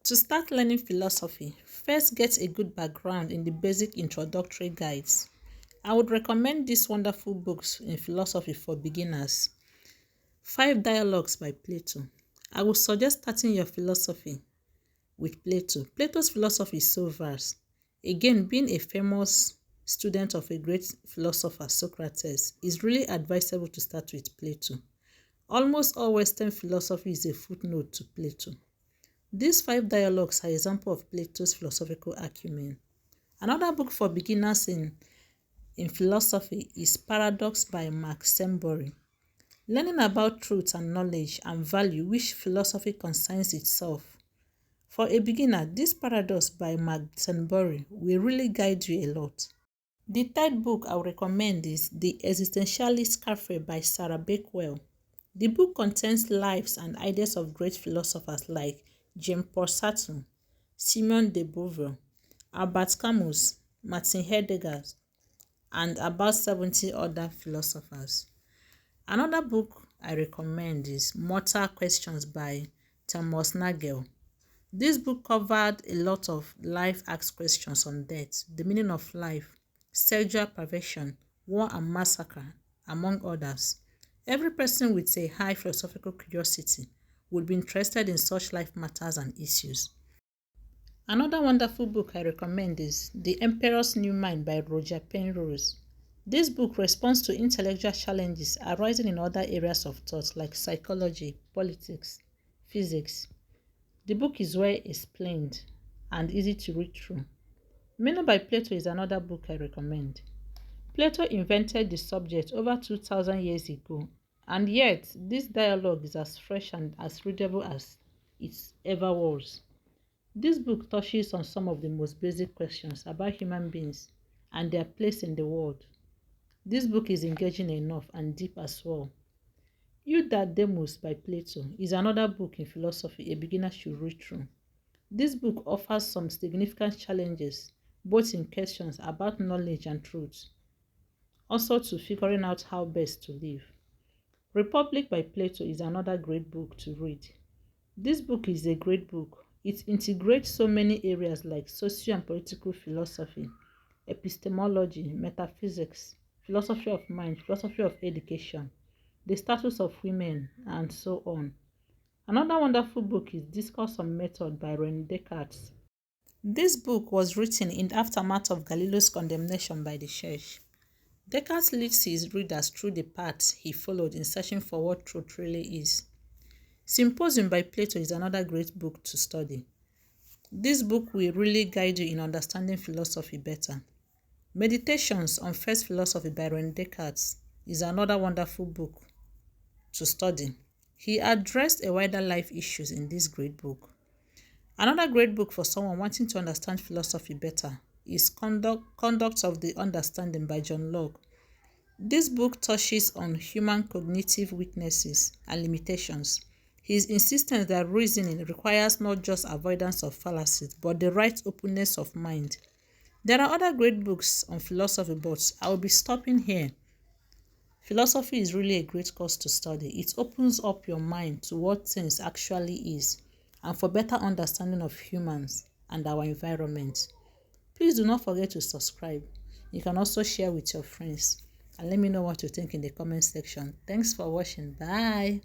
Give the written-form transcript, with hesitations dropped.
To start learning philosophy, first get a good background in the basic introductory guides. I would recommend these wonderful books in philosophy for beginners. 5 Dialogues by Plato. I would suggest starting your philosophy with Plato. Plato's philosophy is so vast. Again, being a famous student of a great philosopher, Socrates, is really advisable to start with Plato. Almost all Western philosophy is a footnote to Plato. These 5 dialogues are examples of Plato's philosophical acumen. Another book for beginners in philosophy is Paradox by Mark Sembury. Learning about truth and knowledge and value which philosophy concerns itself. For a beginner, this Paradox by Mark Sembury will really guide you a lot. The third book I would recommend is The Existentialist Cafe by Sarah Bakewell. The book contains lives and ideas of great philosophers like Jean-Paul Sartre, Simone de Beauvoir, Albert Camus, Martin Heidegger, and about 70 other philosophers. Another book I recommend is Mortal Questions by Thomas Nagel. This book covered a lot of life-asked questions on death, the meaning of life, sexual perversion, war and massacre, among others. Every person with a high philosophical curiosity would be interested in such life matters and issues. Another wonderful book I recommend is The Emperor's New Mind by Roger Penrose. This book responds to intellectual challenges arising in other areas of thought like psychology, politics, physics. The book is well explained and easy to read through. Meno by Plato is another book I recommend. Plato invented the subject over 2,000 years ago, and yet this dialogue is as fresh and as readable as it ever was. This book touches on some of the most basic questions about human beings and their place in the world. This book is engaging enough and deep as well. Eudademus by Plato is another book in philosophy a beginner should read through. This book offers some significant challenges, both in questions about knowledge and truth, also to figuring out how best to live. Republic by Plato is another great book to read. This book is a great book. It integrates so many areas like socio and political philosophy, epistemology, metaphysics, philosophy of mind, philosophy of education, the status of women, and so on. Another wonderful book is Discourse on Method by René Descartes. This book was written in the aftermath of Galileo's condemnation by the church. Descartes leads his readers through the paths he followed in searching for what truth really is. Symposium by Plato is another great book to study. This book will really guide you in understanding philosophy better. Meditations on First Philosophy by René Descartes is another wonderful book to study. He addressed a wider life issues in this great book. Another great book for someone wanting to understand philosophy better is Conduct of the Understanding by John Locke. This book touches on human cognitive weaknesses and limitations. His insistence that reasoning requires not just avoidance of fallacies, but the right openness of mind. There are other great books on philosophy, but I will be stopping here. Philosophy is really a great course to study. It opens up your mind to what things actually is and for better understanding of humans and our environment. Please do not forget to subscribe. You can also share with your friends and let me know what you think in the comment section. Thanks for watching. Bye.